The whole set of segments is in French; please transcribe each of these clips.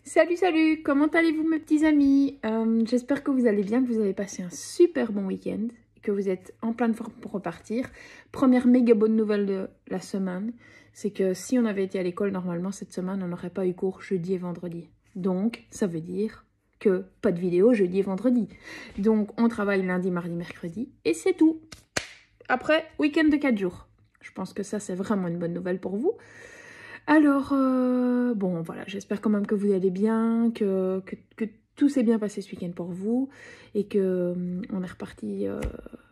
Salut, salut, comment allez-vous mes petits amis? J'espère que vous allez bien, que vous avez passé un super bon week-end, que vous êtes en pleine forme pour repartir. Première méga bonne nouvelle de la semaine, c'est que si on avait été à l'école normalement cette semaine, on n'aurait pas eu cours jeudi et vendredi. Donc, ça veut dire que pas de vidéo jeudi et vendredi. Donc, on travaille lundi, mardi, mercredi et c'est tout. Après, week-end de 4 jours. Je pense que ça, c'est vraiment une bonne nouvelle pour vous. Alors, bon, voilà, j'espère quand même que vous allez bien, que tout s'est bien passé ce week-end pour vous et que on est reparti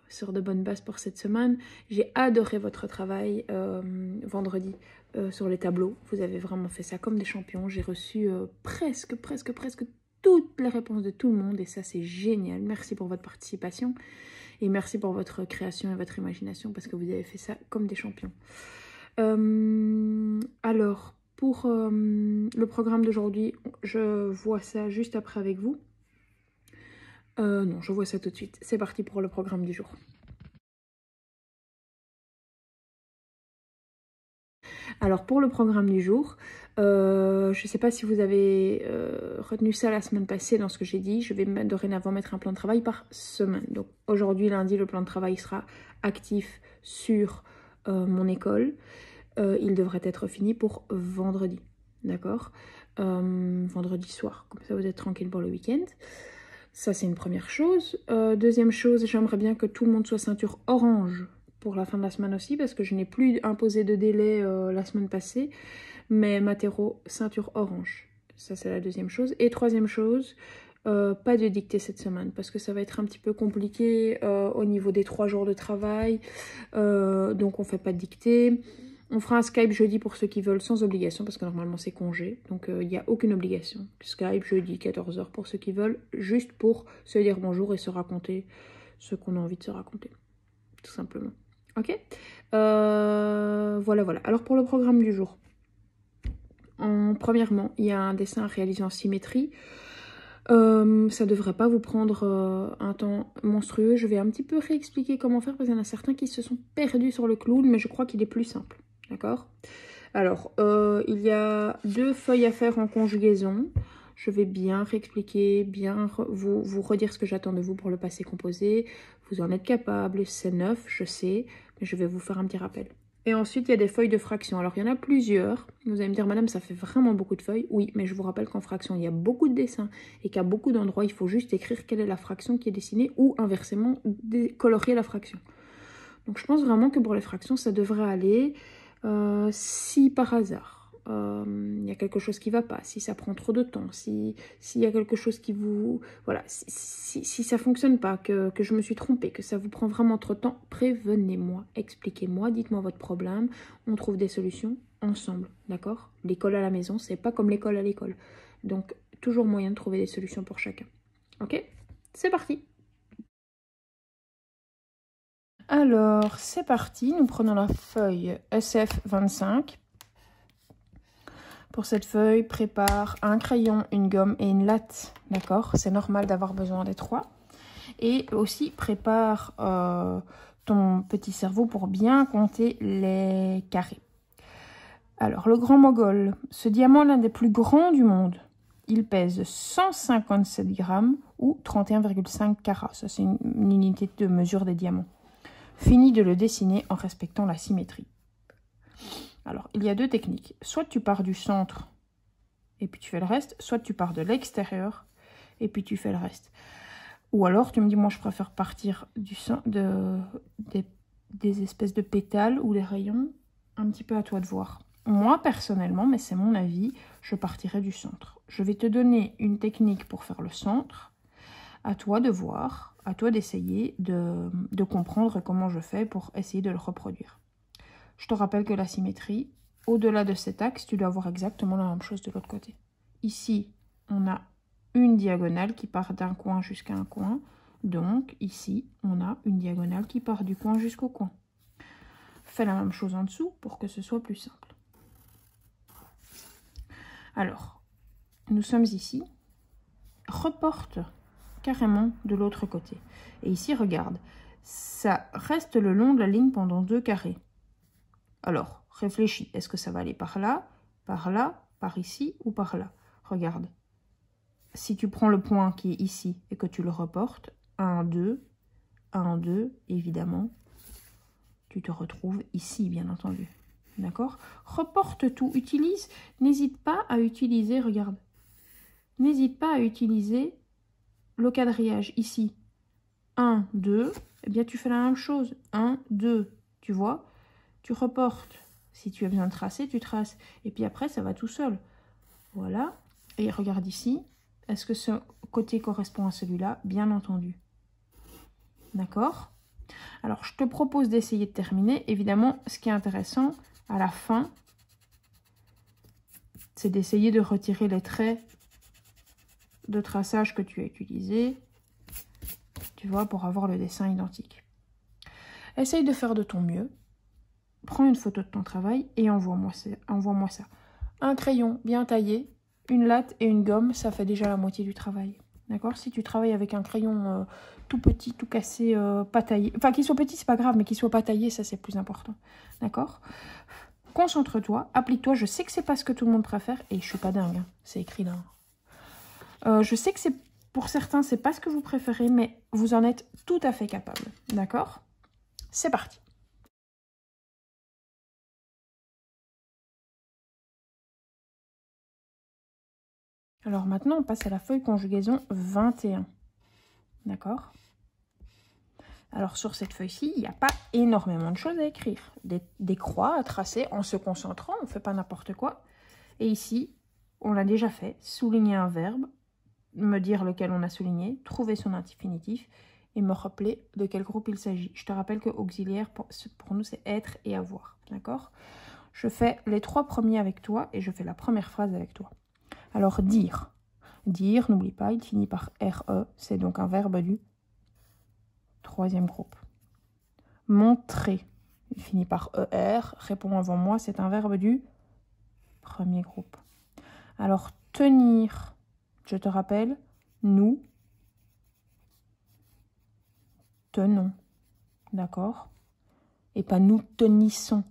sur de bonnes bases pour cette semaine. J'ai adoré votre travail vendredi sur les tableaux. Vous avez vraiment fait ça comme des champions. J'ai reçu presque toutes les réponses de tout le monde et ça, c'est génial. Merci pour votre participation et merci pour votre création et votre imagination parce que vous avez fait ça comme des champions. Alors, pour le programme d'aujourd'hui, je vois ça juste après avec vous. Non, je vois ça tout de suite. C'est parti pour le programme du jour. Alors, pour le programme du jour, je ne sais pas si vous avez retenu ça la semaine passée dans ce que j'ai dit. Je vais dorénavant mettre un plan de travail par semaine. Donc, aujourd'hui, lundi, le plan de travail sera actif sur mon école. Il devrait être fini pour vendredi, d'accord, vendredi soir, comme ça vous êtes tranquille pour le week-end. Ça, c'est une première chose. Deuxième chose, j'aimerais bien que tout le monde soit ceinture orange pour la fin de la semaine aussi, parce que je n'ai plus imposé de délai la semaine passée, mais Matero, ceinture orange. Ça, c'est la deuxième chose. Et troisième chose, pas de dictée cette semaine, parce que ça va être un petit peu compliqué au niveau des 3 jours de travail, donc on ne fait pas de dictée. On fera un Skype jeudi pour ceux qui veulent sans obligation parce que normalement c'est congé. Donc il n'y a aucune obligation. Skype jeudi 14 h pour ceux qui veulent. Juste pour se dire bonjour et se raconter ce qu'on a envie de se raconter. Tout simplement. Ok, voilà. Alors pour le programme du jour. Premièrement, il y a un dessin à réaliser en symétrie. Ça ne devrait pas vous prendre un temps monstrueux. Je vais un petit peu réexpliquer comment faire parce qu'il y en a certains qui se sont perdus sur le clown, mais je crois qu'il est plus simple. D'accord? Alors, il y a 2 feuilles à faire en conjugaison. Je vais bien réexpliquer, bien vous redire ce que j'attends de vous pour le passé composé. Vous en êtes capable, c'est neuf, je sais, mais je vais vous faire un petit rappel. Et ensuite, il y a des feuilles de fraction. Alors, il y en a plusieurs. Vous allez me dire, madame, ça fait vraiment beaucoup de feuilles. Oui, mais je vous rappelle qu'en fraction, il y a beaucoup de dessins et qu'à beaucoup d'endroits, il faut juste écrire quelle est la fraction qui est dessinée ou inversement, colorier la fraction. Donc, je pense vraiment que pour les fractions, ça devrait aller. Si par hasard, il y a quelque chose qui ne va pas, si ça prend trop de temps, s'il y a quelque chose qui vous... Voilà, si ça ne fonctionne pas, que je me suis trompée, que ça vous prend vraiment trop de temps, prévenez-moi, expliquez-moi, dites-moi votre problème, on trouve des solutions ensemble, d'accord? L'école à la maison, c'est pas comme l'école à l'école. Donc, toujours moyen de trouver des solutions pour chacun. Ok? C'est parti! Alors, c'est parti, nous prenons la feuille SF25. Pour cette feuille, prépare un crayon, une gomme et une latte, d'accord? C'est normal d'avoir besoin des 3. Et aussi, prépare ton petit cerveau pour bien compter les carrés. Alors, le grand mogol, ce diamant, l'un des plus grands du monde, il pèse 157 grammes ou 31,5 carats. Ça, c'est une unité de mesure des diamants. Fini de le dessiner en respectant la symétrie. Alors, il y a 2 techniques. Soit tu pars du centre et puis tu fais le reste, soit tu pars de l'extérieur et puis tu fais le reste. Ou alors, tu me dis, moi, je préfère partir du des espèces de pétales ou des rayons. Un petit peu à toi de voir. Moi, personnellement, mais c'est mon avis, je partirai du centre. Je vais te donner une technique pour faire le centre. À toi de voir, à toi d'essayer de comprendre comment je fais pour essayer de le reproduire. Je te rappelle que la symétrie, au-delà de cet axe, tu dois avoir exactement la même chose de l'autre côté. Ici, on a une diagonale qui part d'un coin jusqu'à un coin. Donc, ici, on a une diagonale qui part du coin jusqu'au coin. Fais la même chose en dessous pour que ce soit plus simple. Alors, nous sommes ici. Reporte carrément de l'autre côté. Et ici, regarde, ça reste le long de la ligne pendant 2 carrés. Alors, réfléchis, est-ce que ça va aller par là, par ici ou par là? Regarde, si tu prends le point qui est ici et que tu le reportes, 1, 2, 1, 2, évidemment, tu te retrouves ici, bien entendu. D'accord? Reporte tout, utilise, n'hésite pas à utiliser, regarde, n'hésite pas à utiliser le quadrillage ici. 1, 2, eh bien tu fais la même chose. 1, 2, tu vois? Tu reportes. Si tu as besoin de tracer, tu traces. Et puis après, ça va tout seul. Voilà. Et regarde ici. Est-ce que ce côté correspond à celui-là? Bien entendu. D'accord? Alors, je te propose d'essayer de terminer. Évidemment, ce qui est intéressant, à la fin, c'est d'essayer de retirer les traits de traçage que tu as utilisés. Tu vois, pour avoir le dessin identique. Essaye de faire de ton mieux. Prends une photo de ton travail et envoie-moi ça. Un crayon bien taillé, une latte et une gomme, ça fait déjà la moitié du travail. D'accord? Si tu travailles avec un crayon tout petit, tout cassé, pas taillé, enfin qu'il soit petit, c'est pas grave, mais qu'il soit pas taillé, ça c'est plus important. D'accord? Concentre-toi, applique-toi. Je sais que c'est pas ce que tout le monde préfère et je suis pas dingue, hein. C'est écrit là. Je sais que c'est pour certains, c'est pas ce que vous préférez, mais vous en êtes tout à fait capable. D'accord? C'est parti. Alors maintenant, on passe à la feuille conjugaison 21. D'accord? Alors sur cette feuille-ci, il n'y a pas énormément de choses à écrire. Des croix à tracer en se concentrant, on ne fait pas n'importe quoi. Et ici, on l'a déjà fait, souligner un verbe, me dire lequel on a souligné, trouver son infinitif et me rappeler de quel groupe il s'agit. Je te rappelle que auxiliaire, pour nous, c'est être et avoir. D'accord? Je fais les 3 premiers avec toi et je fais la première phrase avec toi. Alors dire. Dire, n'oublie pas, il finit par RE, c'est donc un verbe du 3e groupe. Montrer, il finit par ER, réponds avant moi, c'est un verbe du 1er groupe. Alors tenir, je te rappelle, nous tenons, d'accord? Et pas nous tenissons,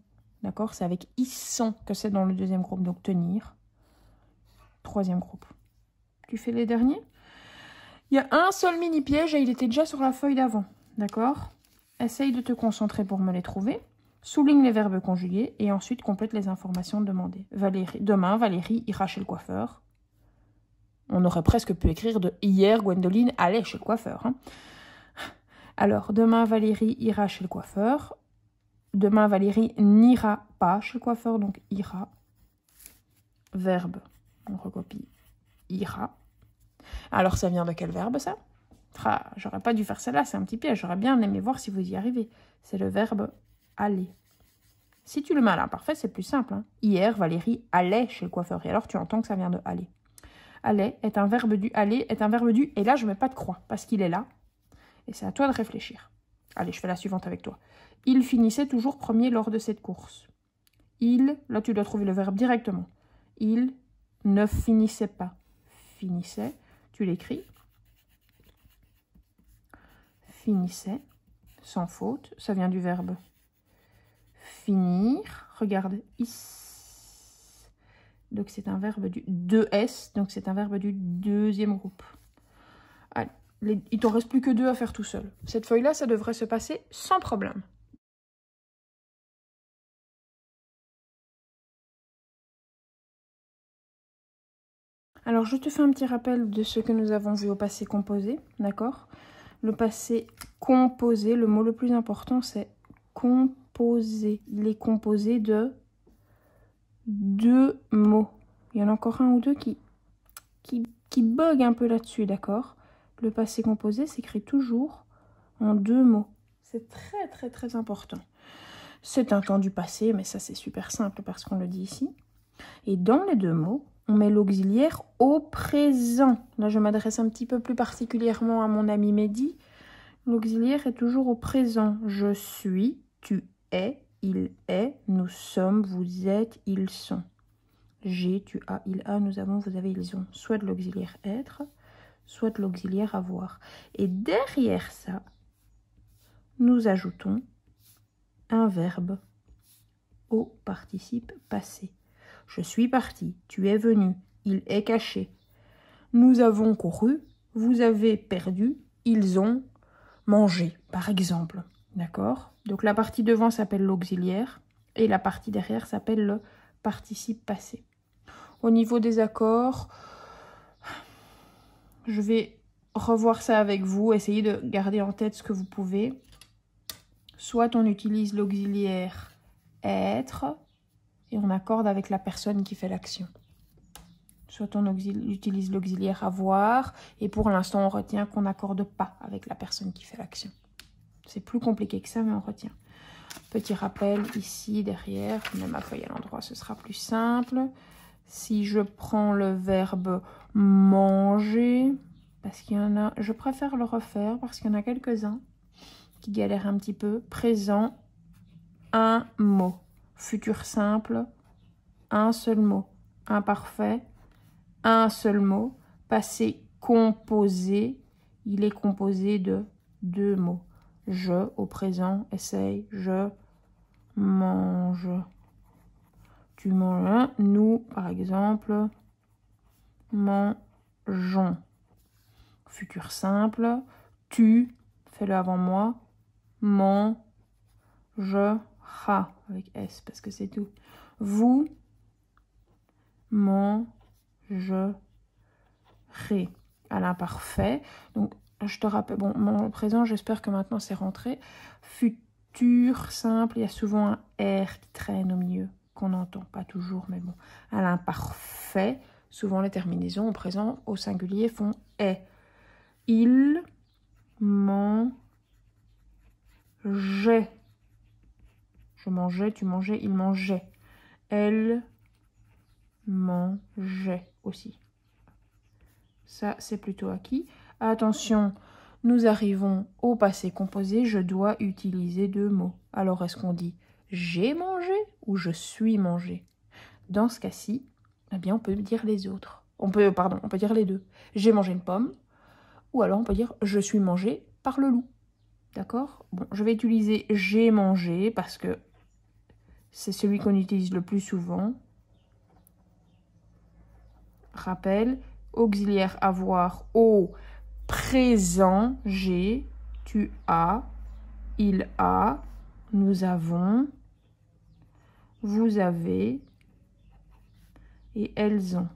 d'accord? C'est avec issons que c'est dans le 2e groupe, donc tenir, 3e groupe. Tu fais les derniers? Il y a un seul mini piège et il était déjà sur la feuille d'avant, d'accord? Essaye de te concentrer pour me les trouver. Souligne les verbes conjugués et ensuite complète les informations demandées. Demain, Valérie ira chez le coiffeur. On aurait presque pu écrire de hier, Gwendoline allait chez le coiffeur. Hein. Alors, demain, Valérie ira chez le coiffeur. Demain, Valérie n'ira pas chez le coiffeur, donc ira. Verbe, on recopie, ira. Alors, ça vient de quel verbe, ça? Ah, j'aurais pas dû faire celle-là, c'est un petit piège. J'aurais bien aimé voir si vous y arrivez. C'est le verbe aller. Si tu le mets à l'imparfait, c'est plus simple. Hein. Hier, Valérie allait chez le coiffeur. Et alors, tu entends que ça vient de aller. Aller est un verbe du. Aller est un verbe du. Et là, je ne mets pas de croix parce qu'il est là. Et c'est à toi de réfléchir. Allez, je fais la suivante avec toi. Il finissait toujours premier lors de cette course. Il, là, tu dois trouver le verbe directement. Il ne finissait pas. Finissait, tu l'écris. Finissait, sans faute. Ça vient du verbe finir. Regarde, is. Donc, c'est un verbe du 2S. Donc, c'est un verbe du 2e groupe. Allez, il t'en reste plus que 2 à faire tout seul. Cette feuille-là, ça devrait se passer sans problème. Alors, je te fais un petit rappel de ce que nous avons vu au passé composé, d'accord? Le passé composé, le mot le plus important, c'est composé. Il est composé de 2 mots. Il y en a encore un ou deux qui bug un peu là-dessus, d'accord? Le passé composé s'écrit toujours en 2 mots. C'est très, très, très important. C'est un temps du passé, mais ça, c'est super simple parce qu'on le dit ici. Et dans les 2 mots, on met l'auxiliaire au présent. Là, je m'adresse un petit peu plus particulièrement à mon ami Mehdi. L'auxiliaire est toujours au présent. Je suis, tu es, il est, nous sommes, vous êtes, ils sont. J'ai, tu as, il a, nous avons, vous avez, ils ont. Soit de l'auxiliaire être, soit de l'auxiliaire avoir. Et derrière ça, nous ajoutons un verbe au participe passé. Je suis parti, tu es venu, il est caché. Nous avons couru, vous avez perdu, ils ont mangé, par exemple. D'accord? Donc la partie devant s'appelle l'auxiliaire et la partie derrière s'appelle le participe passé. Au niveau des accords, je vais revoir ça avec vous, essayez de garder en tête ce que vous pouvez. Soit on utilise l'auxiliaire être et on accorde avec la personne qui fait l'action. Soit on utilise l'auxiliaire avoir et pour l'instant on retient qu'on n'accorde pas avec la personne qui fait l'action. C'est plus compliqué que ça, mais on retient. Petit rappel ici derrière, je mets ma feuille à l'endroit, ce sera plus simple. Si je prends le verbe manger, parce qu'il y en a, je préfère le refaire parce qu'il y en a quelques-uns qui galèrent un petit peu. Présent, un mot. Futur simple, un seul mot. Imparfait, un seul mot. Passé composé, il est composé de 2 mots. Je, au présent, essaye, je mange. Tu manges, nous, par exemple, mangeons. Futur simple, tu, fais-le avant moi, mangera, avec S, parce que c'est tout. Vous mangerez. À l'imparfait. Donc, je te rappelle, bon, mon présent, j'espère que maintenant c'est rentré. Futur simple, il y a souvent un R qui traîne au milieu, qu'on n'entend pas toujours, mais bon. À l'imparfait, souvent les terminaisons au présent, au singulier, font est. Il mangeait. Je mangeais, tu mangeais, il mangeait. Elle mangeait aussi. Ça, c'est plutôt acquis. Attention, nous arrivons au passé composé. Je dois utiliser 2 mots. Alors, est-ce qu'on dit « j'ai mangé » ou « je suis mangé » ? Dans ce cas-ci, eh bien, on peut dire les autres. On peut dire les deux. J'ai mangé une pomme. Ou alors, on peut dire « je suis mangé par le loup ». D'accord ? Bon, je vais utiliser « j'ai mangé » parce que c'est celui qu'on utilise le plus souvent. Rappel. Auxiliaire avoir au présent, j'ai, tu as, il a, nous avons, vous avez et elles ont.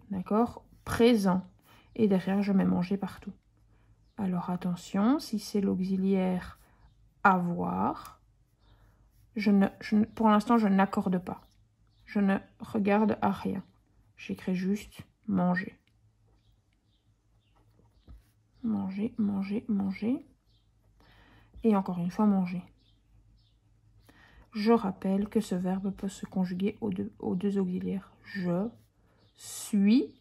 D'accord? Présent. Et derrière, je mets manger partout. Alors attention, si c'est l'auxiliaire avoir, pour l'instant, je n'accorde pas. Je ne regarde à rien. J'écris juste manger. Manger, manger, manger. Et encore une fois, manger. Je rappelle que ce verbe peut se conjuguer aux deux auxiliaires. Je suis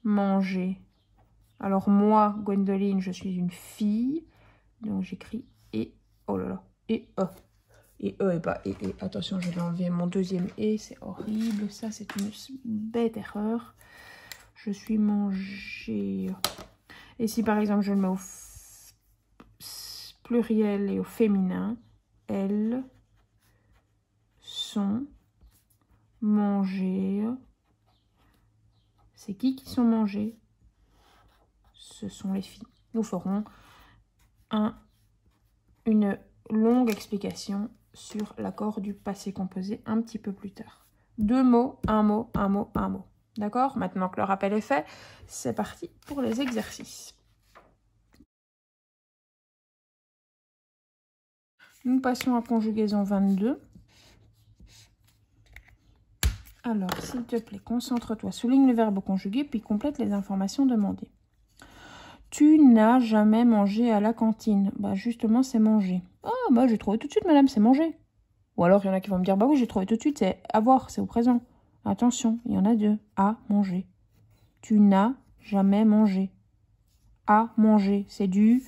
manger. Alors moi, Gwendoline, je suis une fille. Donc j'écris et, oh là là, et e. Et e et pas et. Attention, je vais enlever mon deuxième et, c'est horrible. Ça, c'est une bête erreur. Je suis manger. Et si par exemple je le mets au pluriel et au féminin, elles sont mangées. C'est qui sont mangées? Ce sont les filles. Nous ferons une longue explication sur l'accord du passé composé un petit peu plus tard. 2 mots, un mot, un mot, un mot. D'accord? Maintenant que le rappel est fait, c'est parti pour les exercices. Nous passons à conjugaison 22. Alors, s'il te plaît, concentre-toi, souligne le verbe conjugué, puis complète les informations demandées. Tu n'as jamais mangé à la cantine. Bah justement, c'est manger. Ah, bah j'ai trouvé tout de suite, madame, c'est manger. Ou alors, il y en a qui vont me dire, bah oui, j'ai trouvé tout de suite, c'est avoir, c'est au présent. Attention, il y en a 2. À manger. Tu n'as jamais mangé. À manger, c'est du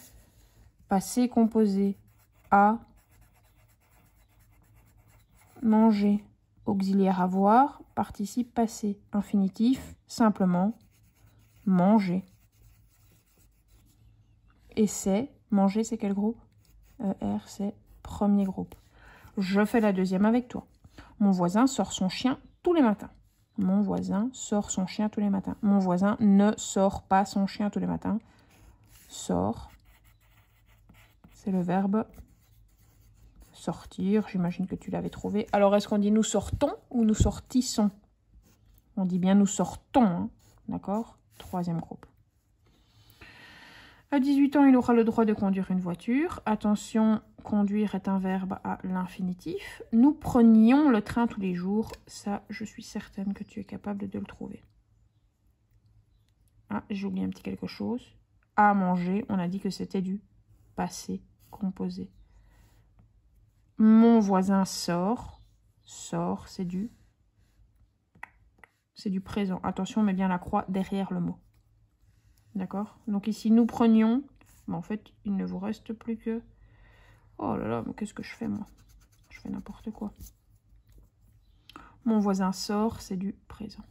passé composé. À manger. Auxiliaire avoir, participe passé. Infinitif, simplement manger. Et c'est, manger, c'est quel groupe? ER, c'est premier groupe. Je fais la deuxième avec toi. Mon voisin sort son chien tous les matins. Mon voisin sort son chien tous les matins. Mon voisin ne sort pas son chien tous les matins. Sort. C'est le verbe sortir. J'imagine que tu l'avais trouvé. Alors, est-ce qu'on dit nous sortons ou nous sortissons? On dit bien nous sortons. Hein. D'accord? Troisième groupe. À 18 ans, il aura le droit de conduire une voiture. Attention, conduire est un verbe à l'infinitif. Nous prenions le train tous les jours. Ça, je suis certaine que tu es capable de le trouver. Ah, j'ai oublié un petit quelque chose. À manger, on a dit que c'était du passé composé. Mon voisin sort. Sort, c'est du présent. Attention, on met bien la croix derrière le mot. D'accord? Donc ici, nous prenions. Mais en fait, il ne vous reste plus que... Oh là là, mais qu'est-ce que je fais, moi? Je fais n'importe quoi. Mon voisin sort, c'est du présent.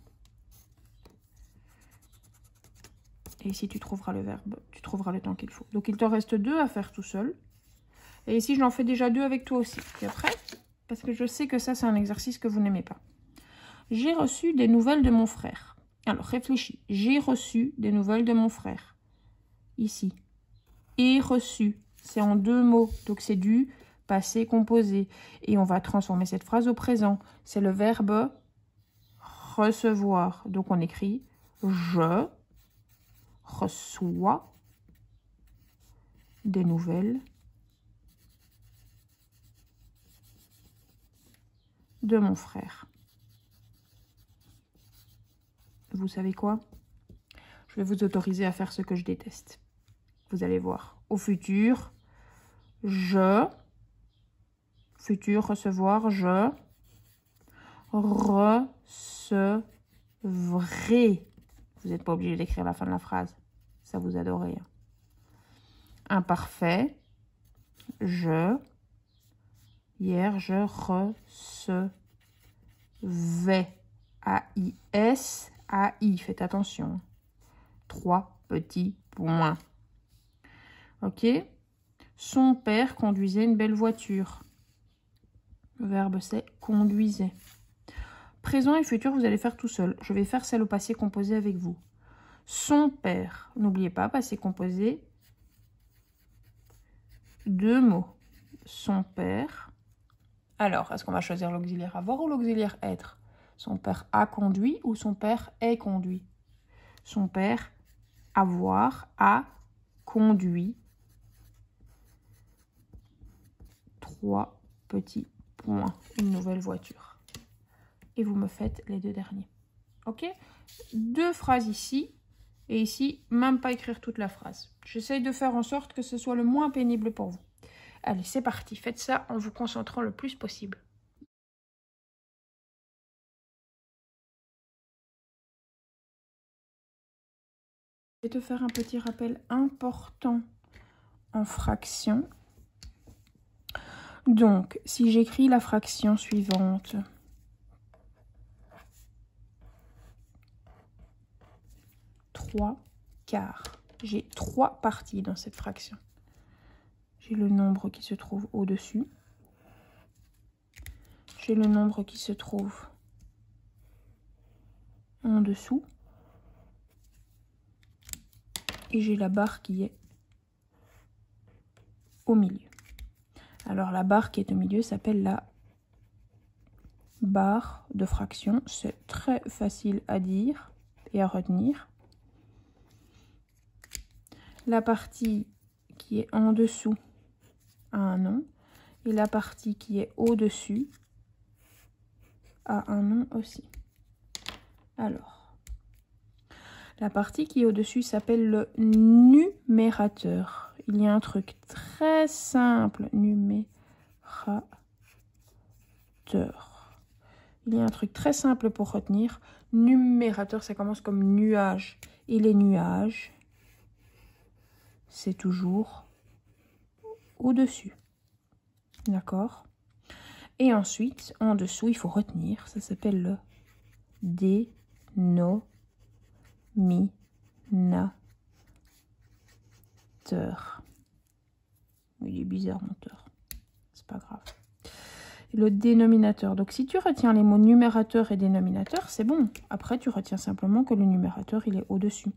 Et ici, tu trouveras le verbe, tu trouveras le temps qu'il faut. Donc, il te reste 2 à faire tout seul. Et ici, j'en fais déjà 2 avec toi aussi. Tu es prêt? Parce que je sais que ça, c'est un exercice que vous n'aimez pas. J'ai reçu des nouvelles de mon frère. Alors, réfléchis. J'ai reçu des nouvelles de mon frère. Ici. Et reçu. C'est en 2 mots. Donc, c'est du passé composé. Et on va transformer cette phrase au présent. C'est le verbe recevoir. Donc, on écrit je reçois des nouvelles de mon frère. Vous savez quoi? Je vais vous autoriser à faire ce que je déteste. Vous allez voir. Au futur, futur, recevoir, je recevrai. Vous n'êtes pas obligé d'écrire la fin de la phrase. Ça vous adorez. Imparfait, hier, je recevais. A-I-S, A-I, faites attention. 3 petits points. Ok? Son père conduisait une belle voiture. Le verbe, c'est conduisait. Présent et futur, vous allez faire tout seul. Je vais faire celle au passé composé avec vous. Son père. N'oubliez pas, passé composé. 2 mots. Son père. Alors, est-ce qu'on va choisir l'auxiliaire avoir ou l'auxiliaire être? Son père a conduit ou son père est conduit? Son père, avoir, a conduit. 3 petits points. Une nouvelle voiture. Et vous me faites les 2 derniers. Ok? 2 phrases ici. Et ici, même pas écrire toute la phrase. J'essaye de faire en sorte que ce soit le moins pénible pour vous. Allez, c'est parti. Faites ça en vous concentrant le plus possible. Je vais te faire un petit rappel important en fraction. Donc, si j'écris la fraction suivante, 3 quarts. J'ai 3 parties dans cette fraction. J'ai le nombre qui se trouve au-dessus. J'ai le nombre qui se trouve en dessous. Et j'ai la barre qui est au milieu. Alors la barre qui est au milieu s'appelle la barre de fraction. C'est très facile à dire et à retenir. La partie qui est en dessous a un nom. Et la partie qui est au-dessus a un nom aussi. Alors, la partie qui est au-dessus s'appelle le numérateur. Il y a un truc très simple, numérateur. Il y a un truc très simple pour retenir. Numérateur, ça commence comme nuage. Et les nuages, c'est toujours au-dessus. D'accord? Et ensuite, en dessous, il faut retenir. Ça s'appelle le dénominateur. Il est bizarre, mon teur. C'est pas grave. le dénominateur. Donc, si tu retiens les mots numérateur et dénominateur, c'est bon. Après, tu retiens simplement que le numérateur, il est au-dessus.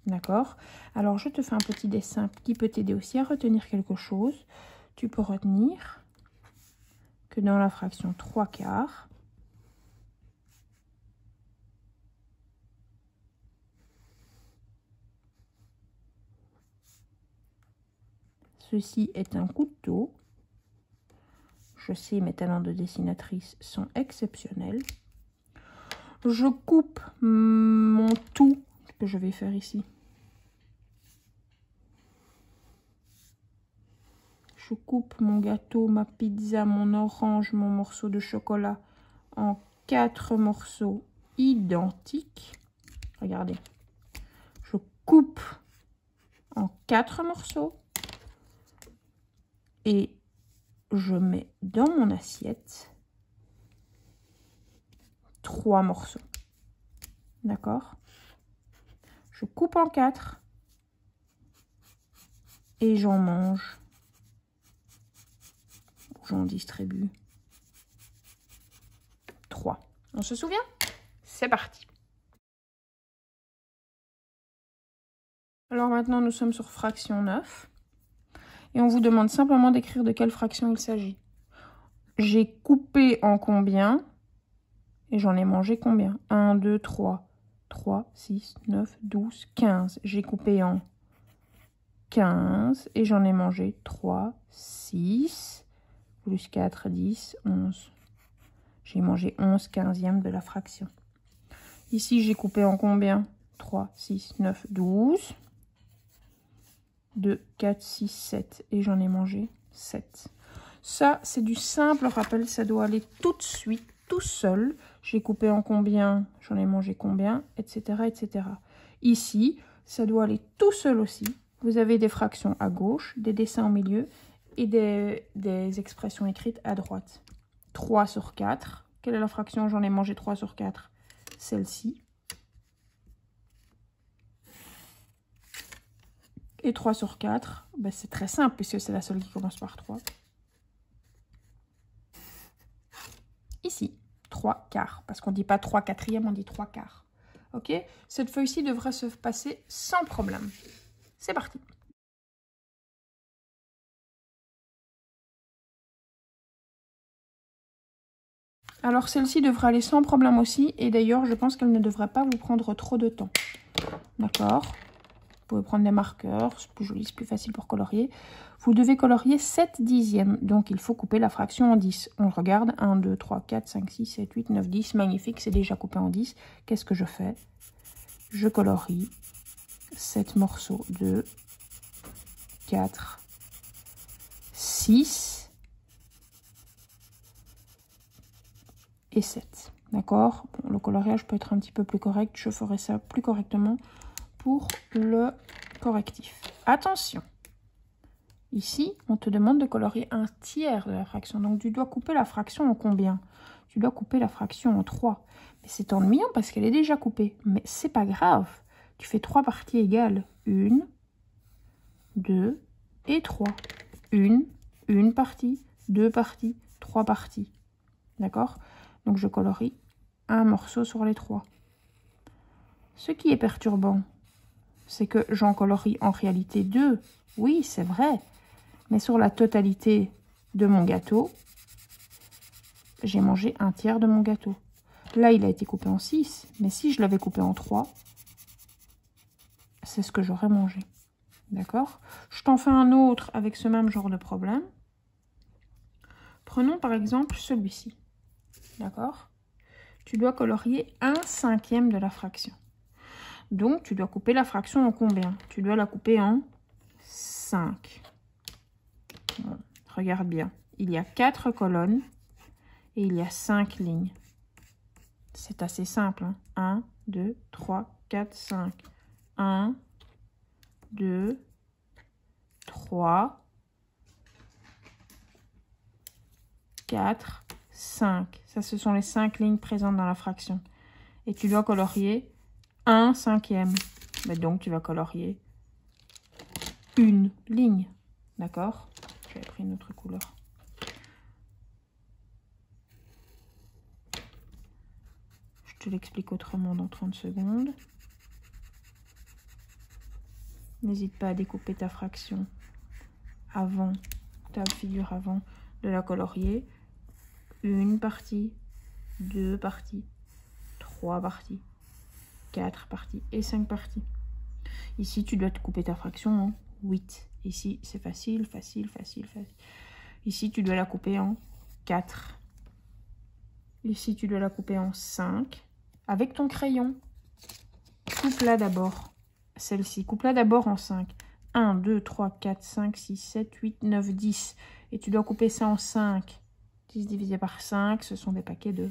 D'accord? Alors, je te fais un petit dessin qui peut t'aider aussi à retenir quelque chose. Tu peux retenir que dans la fraction 3/4, ceci est un couteau. Je sais, mes talents de dessinatrice sont exceptionnels. Je coupe mon tout que je vais faire ici. Je coupe mon gâteau, ma pizza, mon orange, mon morceau de chocolat en 4 morceaux identiques. Regardez. Je coupe en 4 morceaux et je mets dans mon assiette 3 morceaux. D'accord? Je coupe en 4 et j'en mange. J'en distribue 3. On se souvient? C'est parti. Alors maintenant, nous sommes sur fraction 9. Et on vous demande simplement d'écrire de quelle fraction il s'agit. J'ai coupé en combien? Et j'en ai mangé combien? 1, 2, 3. 3, 6, 9, 12, 15. J'ai coupé en 15 et j'en ai mangé 3, 6, plus 4, 10, 11. J'ai mangé 11 quinzièmes de la fraction. Ici, j'ai coupé en combien? 3, 6, 9, 12. 2, 4, 6, 7. Et j'en ai mangé 7. Ça, c'est du simple rappel. Ça doit aller tout de suite, tout seul. J'ai coupé en combien? J'en ai mangé combien? Etc., etc. Ici, ça doit aller tout seul aussi. Vous avez des fractions à gauche, des dessins au milieu et des expressions écrites à droite. 3 sur 4. Quelle est la fraction? J'en ai mangé 3 sur 4. Celle-ci. Et 3 sur 4, ben c'est très simple puisque c'est la seule qui commence par 3. Ici, 3 quarts. Parce qu'on ne dit pas 3 quatrièmes, on dit 3 quarts. Ok? Cette feuille-ci devrait se passer sans problème. C'est parti. Alors celle-ci devrait aller sans problème aussi. Et d'ailleurs, je pense qu'elle ne devrait pas vous prendre trop de temps. D'accord? Vous pouvez prendre des marqueurs, c'est plus joli, c'est plus facile pour colorier. Vous devez colorier 7 dixièmes, donc il faut couper la fraction en 10. On regarde, 1, 2, 3, 4, 5, 6, 7, 8, 9, 10, magnifique, c'est déjà coupé en 10. Qu'est-ce que je fais? Je colorie 7 morceaux, 2, 4, 6 et 7. D'accord? Bon, le coloriage peut être un petit peu plus correct, je ferai ça plus correctement pour le correctif. Attention, ici, on te demande de colorier un tiers de la fraction. Donc, tu dois couper la fraction en combien? Tu dois couper la fraction en 3. Mais c'est ennuyant parce qu'elle est déjà coupée. Mais c'est pas grave. Tu fais 3 parties égales. 1, 2 et 3. Une partie, 2 parties, 3 parties. D'accord? Donc, je colorie un morceau sur les 3. Ce qui est perturbant, c'est que j'en colorie en réalité 2. Oui, c'est vrai. Mais sur la totalité de mon gâteau, j'ai mangé un tiers de mon gâteau. Là, il a été coupé en 6. Mais si je l'avais coupé en 3, c'est ce que j'aurais mangé. D'accord? Je t'en fais un autre avec ce même genre de problème. Prenons par exemple celui-ci. D'accord? Tu dois colorier 1/5 de la fraction. Donc, tu dois couper la fraction en combien? Tu dois la couper en 5. Bon, regarde bien. Il y a 4 colonnes et il y a 5 lignes. C'est assez simple. Hein? 1, 2, 3, 4, 5. 1, 2, 3, 4, 5. Ça, ce sont les 5 lignes présentes dans la fraction. Et tu dois colorier 1/5. Mais donc, tu vas colorier une ligne. D'accord? J'avais pris une autre couleur. Je te l'explique autrement dans 30 secondes. N'hésite pas à découper ta fraction avant, ta figure avant de la colorier. Une partie, 2 parties, 3 parties, 4 parties et 5 parties. Ici, tu dois te couper ta fraction en 8. Ici, c'est facile, facile, facile, facile. Ici, tu dois la couper en 4. Ici, tu dois la couper en 5. Avec ton crayon, coupe-la d'abord. Celle-ci, coupe-la d'abord en 5. 1, 2, 3, 4, 5, 6, 7, 8, 9, 10. Et tu dois couper ça en 5. 10 divisé par 5, ce sont des paquets de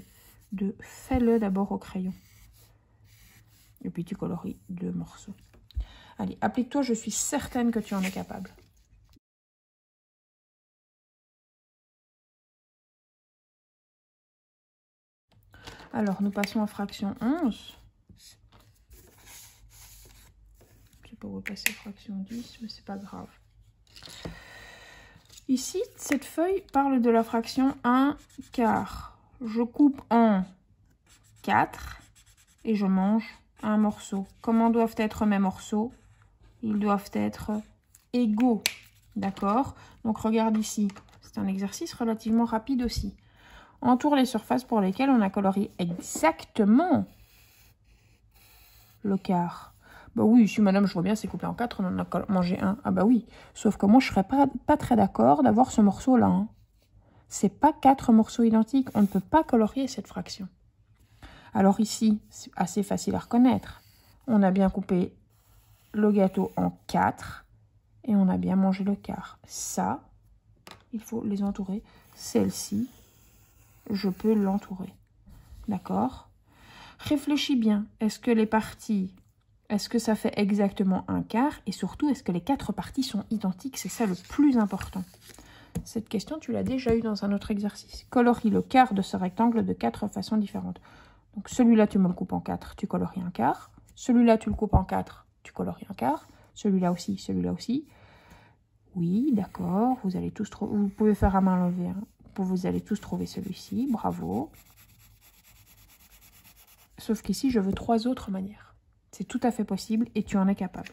2. Fais-le d'abord au crayon. Et puis tu colories 2 morceaux. Allez, applique-toi, je suis certaine que tu en es capable. Alors, nous passons à fraction 11. Je peux repasser fraction 10, mais c'est pas grave. Ici, cette feuille parle de la fraction 1 quart. Je coupe en 4 et je mange un morceau. Comment doivent être mes morceaux? Ils doivent être égaux. D'accord? Donc, regarde ici. C'est un exercice relativement rapide aussi. Entoure les surfaces pour lesquelles on a colorié exactement le quart. Bah oui, si madame, je vois bien, c'est coupé en 4, on en a mangé un. Ah bah oui, sauf que moi, je serais pas très d'accord d'avoir ce morceau-là. Hein. C'est pas 4 morceaux identiques. On ne peut pas colorier cette fraction. Alors ici, c'est assez facile à reconnaître. On a bien coupé le gâteau en 4 et on a bien mangé le quart. Ça, il faut les entourer. Celle-ci, je peux l'entourer. D'accord? Réfléchis bien. Est-ce que les parties, est-ce que ça fait exactement un quart? Et surtout, est-ce que les 4 parties sont identiques? C'est ça le plus important. Cette question, tu l'as déjà eue dans un autre exercice. Colorie le quart de ce rectangle de 4 façons différentes. Donc celui-là, tu me le coupes en 4, tu colories un quart. Celui-là, tu le coupes en 4, tu colories un quart. Celui-là aussi, celui-là aussi. Oui, d'accord, vous allez tous trouver. Vous pouvez faire à main levée. Hein. Vous allez tous trouver celui-ci. Bravo. Sauf qu'ici, je veux 3 autres manières. C'est tout à fait possible et tu en es capable.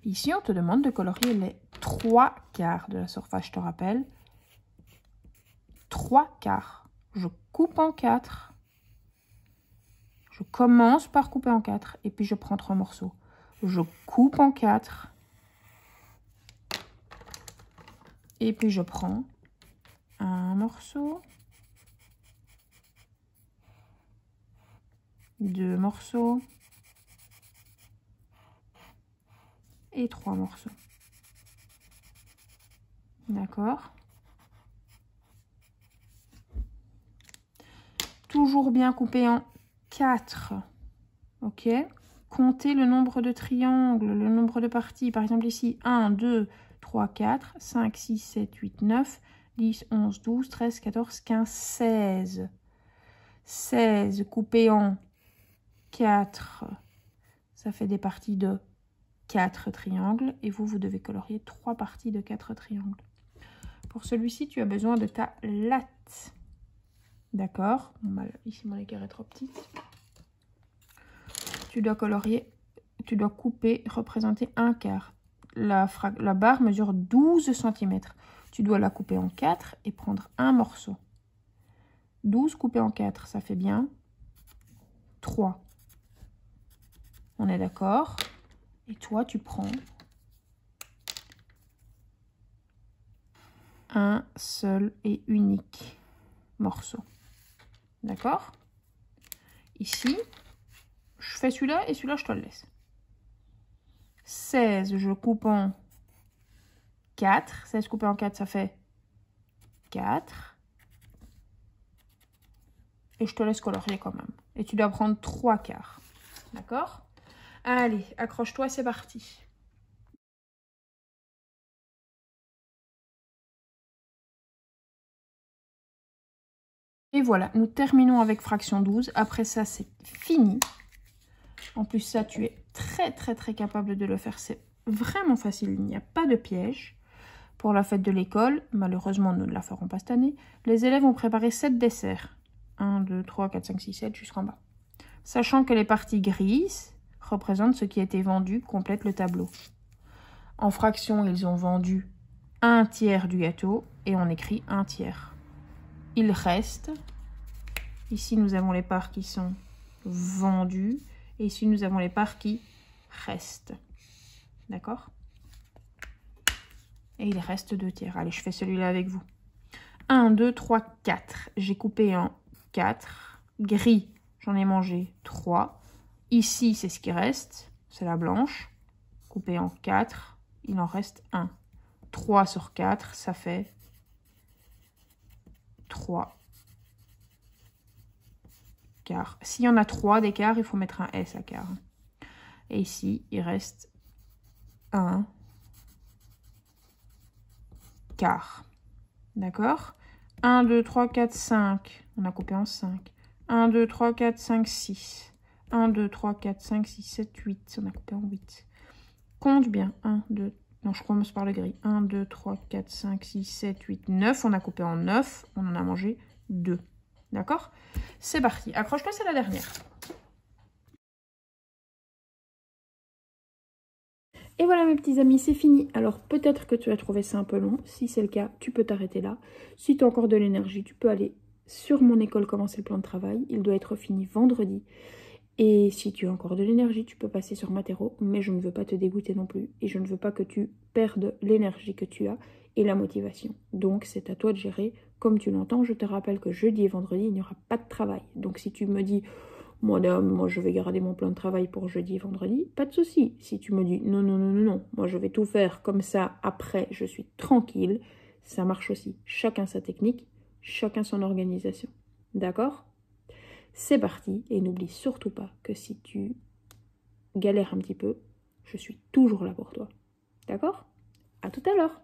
Ici, on te demande de colorier les 3 quarts de la surface, je te rappelle. 3 quarts. Je coupe en 4. Je commence par couper en 4 et puis je prends 3 morceaux. Je coupe en 4. Et puis je prends un morceau. 2 morceaux. Et 3 morceaux. D'accord? Toujours bien coupé en 4. Ok? Comptez le nombre de triangles, le nombre de parties. Par exemple ici, 1, 2, 3, 4, 5, 6, 7, 8, 9, 10, 11, 12, 13, 14, 15, 16. 16 coupé en 4. Ça fait des parties de 4 triangles. Et vous devez colorier 3 parties de 4 triangles. Pour celui-ci, tu as besoin de ta latte. D'accord? Ici, mon équerre est trop petite. Tu dois colorier, tu dois couper, représenter un quart. La barre mesure 12 cm. Tu dois la couper en 4 et prendre un morceau. 12 coupé en 4, ça fait bien 3. On est d'accord? Et toi, tu prends un seul et unique morceau. D'accord? Ici, je fais celui-là et celui-là, je te le laisse. 16, je coupe en 4. 16 coupé en 4, ça fait 4. Et je te laisse colorier quand même. Et tu dois prendre 3 quarts. D'accord? Allez, accroche-toi, c'est parti. Et voilà, nous terminons avec fraction 12. Après ça, c'est fini. En plus, ça, tu es très capable de le faire. C'est vraiment facile, il n'y a pas de piège. Pour la fête de l'école, malheureusement, nous ne la ferons pas cette année, les élèves ont préparé 7 desserts. 1, 2, 3, 4, 5, 6, 7 jusqu'en bas. Sachant que les parties grises représentent ce qui a été vendu, complète le tableau. En fraction, ils ont vendu un tiers du gâteau et on écrit un tiers. Il reste, ici nous avons les parts qui sont vendues et ici nous avons les parts qui restent. D'accord? Et il reste 2 tiers. Allez, je fais celui-là avec vous. 1, 2, 3, 4. J'ai coupé en 4. Gris, j'en ai mangé 3. Ici, c'est ce qui reste. C'est la blanche. Coupé en 4. Il en reste 1. 3 sur 4, ça fait 3 quarts. S'il y en a 3 d'écart, il faut mettre un S à quart. Et ici, il reste 1 quart. D'accord? 1, 2, 3, 4, 5. On a coupé en 5. 1, 2, 3, 4, 5, 6. 1, 2, 3, 4, 5, 6, 7, 8. On a coupé en 8. Compte bien. 1, 2, non, je commence par le gris. 1, 2, 3, 4, 5, 6, 7, 8, 9. On a coupé en 9. On en a mangé 2. D'accord? C'est parti. Accroche-toi, c'est la dernière. Et voilà mes petits amis, c'est fini. Alors peut-être que tu as trouvé ça un peu long. Si c'est le cas, tu peux t'arrêter là. Si tu as encore de l'énergie, tu peux aller sur mon école commencer le plan de travail. Il doit être fini vendredi. Et si tu as encore de l'énergie, tu peux passer sur Matero. Mais je ne veux pas te dégoûter non plus. Et je ne veux pas que tu perdes l'énergie que tu as et la motivation. Donc c'est à toi de gérer comme tu l'entends. Je te rappelle que jeudi et vendredi, il n'y aura pas de travail. Donc si tu me dis... Madame, moi je vais garder mon plan de travail pour jeudi et vendredi, pas de souci. Si tu me dis non, non, non, non, non, moi je vais tout faire comme ça, après je suis tranquille, ça marche aussi. Chacun sa technique, chacun son organisation. D'accord? C'est parti et n'oublie surtout pas que si tu galères un petit peu, je suis toujours là pour toi. D'accord? À tout à l'heure!